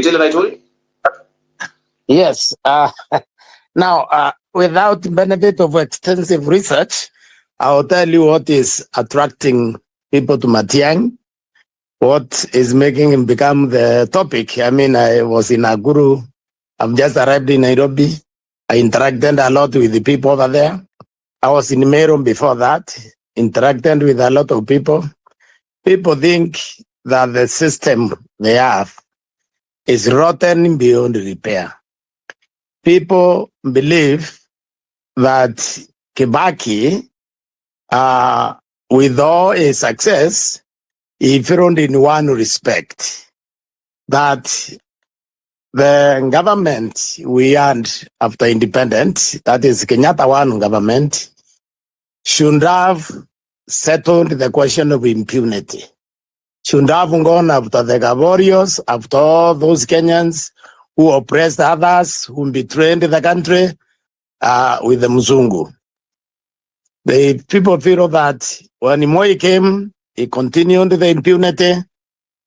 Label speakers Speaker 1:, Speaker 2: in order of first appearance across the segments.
Speaker 1: You tell the right.
Speaker 2: Yes. Now, without benefit of extensive research, I'll tell you what is attracting people to Matiang'I, what is making him become the topic. I mean, I was in Aguru. I've just arrived in Nairobi. I interacted a lot with the people over there. I was in Meru before that, interacted with a lot of people. People think that the system they have is rotten beyond repair. People believe that Kibaki, with all his success, he failed in one respect, that the government we had after independence, that is Kenyatta one government, should have settled the question of impunity. Should have gone after the Gaborios, after all those Kenyans who oppressed others, who betrayed the country with the Mzungu. The people feel that when Moi came, he continued the impunity,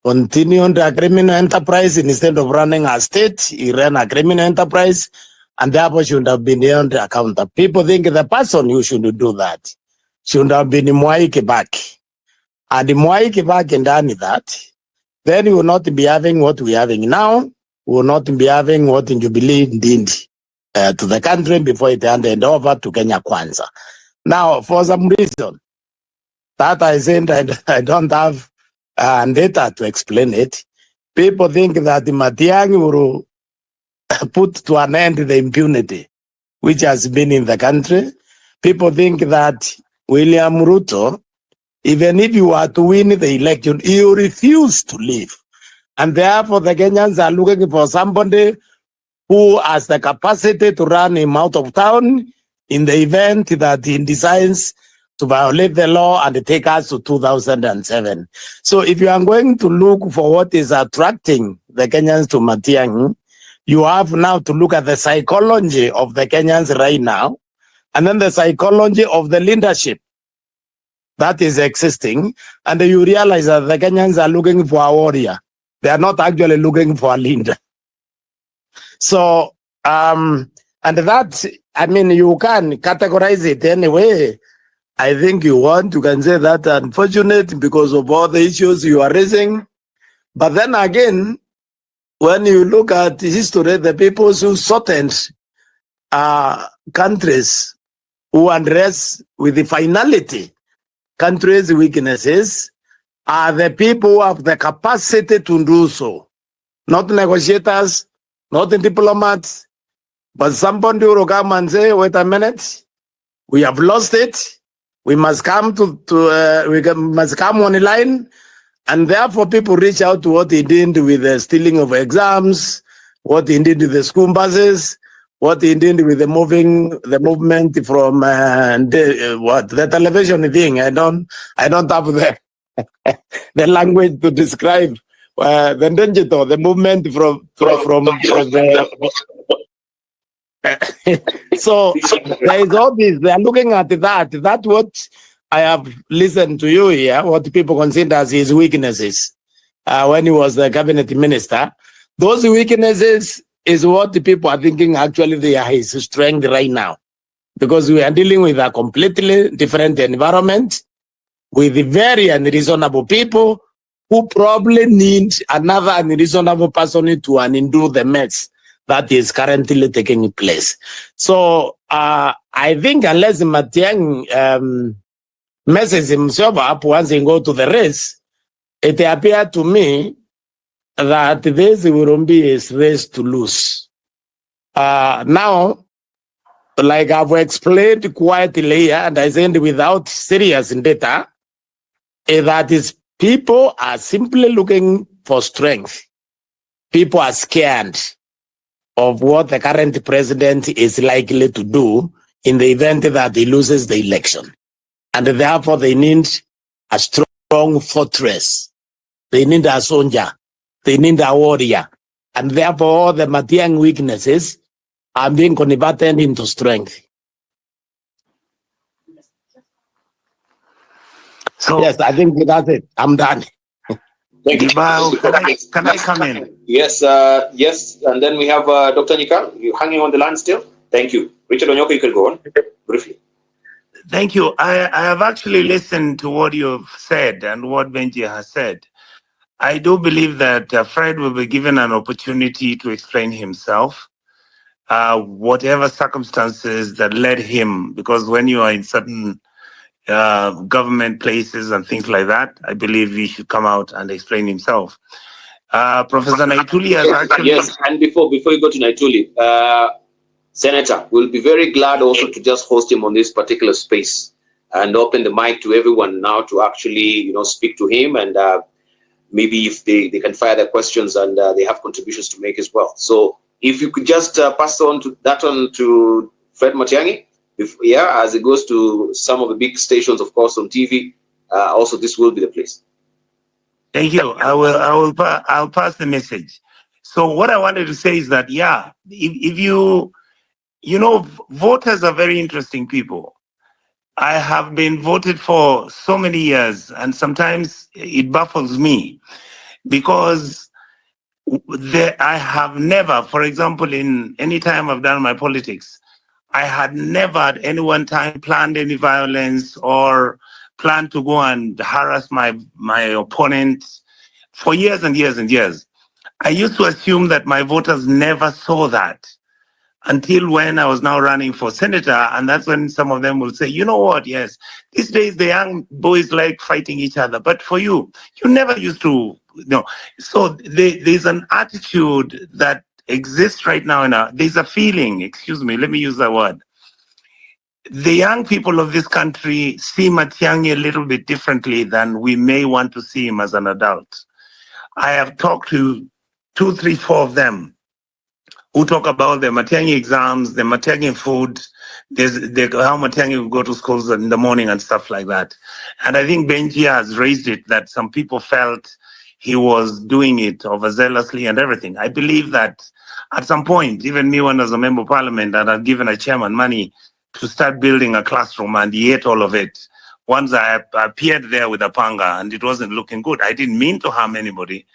Speaker 2: continued a criminal enterprise. Instead of running a state, he ran a criminal enterprise, and therefore should have been held accountable. People think the person who should do that should have been Mwai Kibaki. And Mwai Kibaki done that, then we will not be having what we are having now. We will not be having what Jubilee did to the country before it handed over to Kenya Kwanza. Now, for some reason, that I said I don't have data to explain it, people think that Matiang'I will put to an end the impunity which has been in the country. People think that William Ruto, even if you are to win the election, he will refuse to leave. And therefore, the Kenyans are looking for somebody who has the capacity to run him out of town in the event that he decides to violate the law and take us to 2007. So if you are going to look for what is attracting the Kenyans to Matiang'I, you have now to look at the psychology of the Kenyans right now, and then the psychology of the leadership that is existing, and you realize that the Kenyans are looking for a warrior. They are not actually looking for a leader. So, and that, I mean, you can categorize it anyway. I think you can say that unfortunate because of all the issues you are raising. But then again, when you look at history, the people who threatened countries who address with the finality countries' weaknesses are the people who have the capacity to do so. Not negotiators, not diplomats, but somebody who will come and say, wait a minute, we have lost it. We must come must come on the line. And therefore people reach out to what he did with the stealing of exams, what he did with the school buses, what he did with the movement from the television thing. I don't have the language to describe the movement from so there is all this. They are looking at that. That's what I have listened to you here, what people consider as his weaknesses when he was the cabinet minister. Those weaknesses is what the people are thinking actually they are his strength right now. Because we are dealing with a completely different environment with very unreasonable people who probably need another unreasonable person to undo the mess that is currently taking place. So I think unless Matiang'I messes himself up once he go to the race, it appears to me that this will be his race to lose. Now, like I've explained quietly, and I said without serious data, that is people are simply looking for strength. People are scared of what the current president is likely to do in the event that he loses the election. And therefore they need a strong fortress. They need a soldier. They need a warrior. And therefore all the Matiang'I weaknesses are being converted into strength. So yes, I think that's it. I'm done.
Speaker 1: Thank you.
Speaker 3: Gibao, can I come in?
Speaker 1: Yes, yes. And then we have Dr. Nyika. You hanging on the line still? Thank you. Richard Onyoko, you can go on briefly.
Speaker 3: Thank you. I have actually listened to what you've said and what Benji has said. I do believe that Fred will be given an opportunity to explain himself, whatever circumstances that led him, because when you are in certain government places and things like that, I believe he should come out and explain himself. Professor Naituli has actually...
Speaker 1: Yes, and before you go to Naituli, Senator, we'll be very glad also to just host him on this particular space and open the mic to everyone now to actually, speak to him, and maybe if they can fire their questions and they have contributions to make as well. So if you could just pass on to Fred Matiang'I, as it goes to some of the big stations, of course, on TV. Also, this will be the place.
Speaker 3: Thank you. I'll pass the message. So what I wanted to say is that, if voters are very interesting people. I have been voted for so many years, and sometimes it baffles me because I have never, for example, in any time I've done my politics, I had never at any one time planned any violence or planned to go and harass my opponent for years and years and years. I used to assume that my voters never saw that until when I was now running for senator. And that's when some of them will say, you know what, yes, these days the young boys like fighting each other. But for you never used to, So there's an attitude that exists right now there's a feeling, let me use that word. The young people of this country see Matiang'I a little bit differently than we may want to see him as an adult. I have talked to 2, 3, 4 of them who talk about the Matiang'I exams, the Matiang'I food, how Matiang'I will go to schools in the morning and stuff like that. And I think Benji has raised it that some people felt he was doing it overzealously and everything. I believe that at some point, even me when I was a member of parliament and I'd given a chairman money to start building a classroom and he ate all of it. Once I appeared there with a panga and it wasn't looking good. I didn't mean to harm anybody.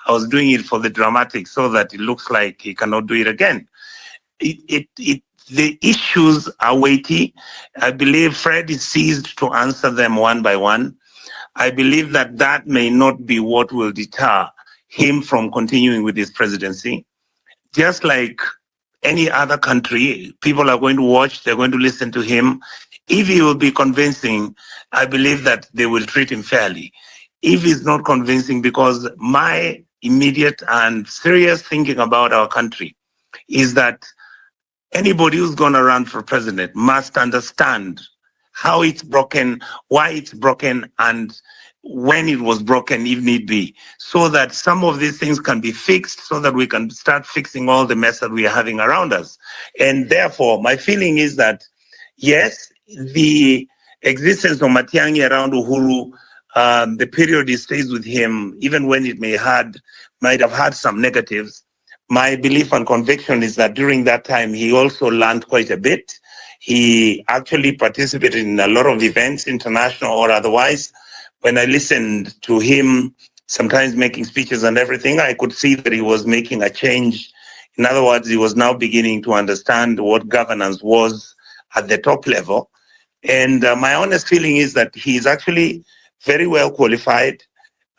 Speaker 3: I was doing it for the dramatic so that it looks like he cannot do it again. The issues are weighty. I believe Fred is seized to answer them one by one. I believe that may not be what will deter him from continuing with his presidency. Just like any other country, people are going to watch, they're going to listen to him. If he will be convincing, I believe that they will treat him fairly. If he's not convincing, because my immediate and serious thinking about our country is that anybody who's going to run for president must understand how it's broken, why it's broken, and when it was broken, if need be, so that some of these things can be fixed, so that we can start fixing all the mess that we are having around us. And therefore, my feeling is that, yes, the existence of Matiang'I around Uhuru, the period he stays with him, even when it might have had some negatives, my belief and conviction is that during that time, he also learned quite a bit. He actually participated in a lot of events, international or otherwise. When I listened to him, sometimes making speeches and everything, I could see that he was making a change. In other words, he was now beginning to understand what governance was at the top level. And my honest feeling is that he's actually very well qualified,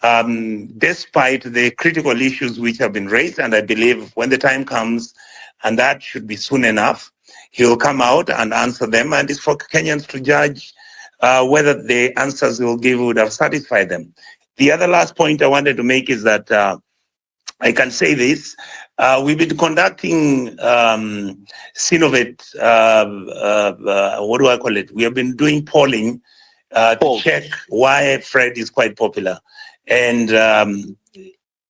Speaker 3: despite the critical issues which have been raised. And I believe when the time comes, and that should be soon enough, he will come out and answer them. And it's for Kenyans to judge whether the answers he will give would have satisfied them. The other last point I wanted to make is that I can say this. We've been conducting Sinovet, what do I call it? We have been doing polling to check why Fred is quite popular. And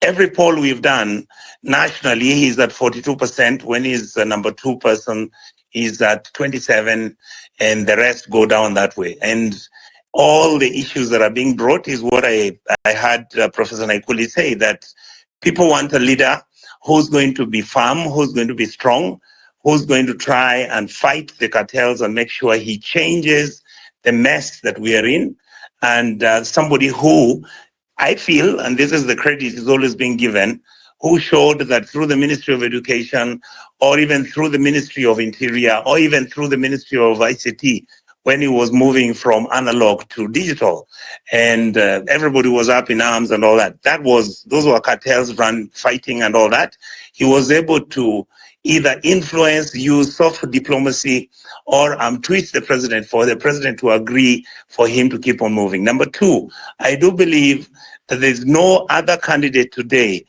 Speaker 3: every poll we've done nationally, he's at 42%. When he's the number 2 person, he's at 27%, and the rest go down that way. And all the issues that are being brought is what I heard Professor Naikuli say, that people want a leader who's going to be firm, who's going to be strong, who's going to try and fight the cartels and make sure he changes the mess that we are in, and somebody who I feel, and this is the credit is always being given, who showed that through the Ministry of Education, or even through the Ministry of Interior, or even through the Ministry of ICT, when he was moving from analog to digital, and everybody was up in arms and all that. Those were cartels fighting and all that. He was able to either influence, use soft diplomacy, or twist the president for the president to agree for him to keep on moving. Number two, I do believe that there's no other candidate today.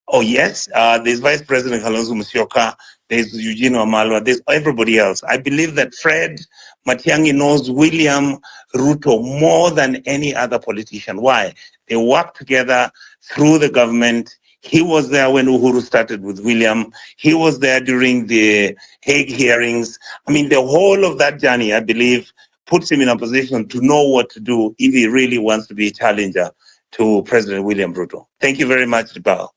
Speaker 3: Oh yes, there's Vice President Kalonzo Musyoka, there's Eugene Wamalwa, there's everybody else. I believe that Fred Matiang'I knows William Ruto more than any other politician. Why? They work together through the government. He was there when Uhuru started with William. He was there during the Hague hearings. I mean, the whole of that journey, I believe, puts him in a position to know what to do if he really wants to be a challenger to President William Ruto. Thank you very much, Dibal.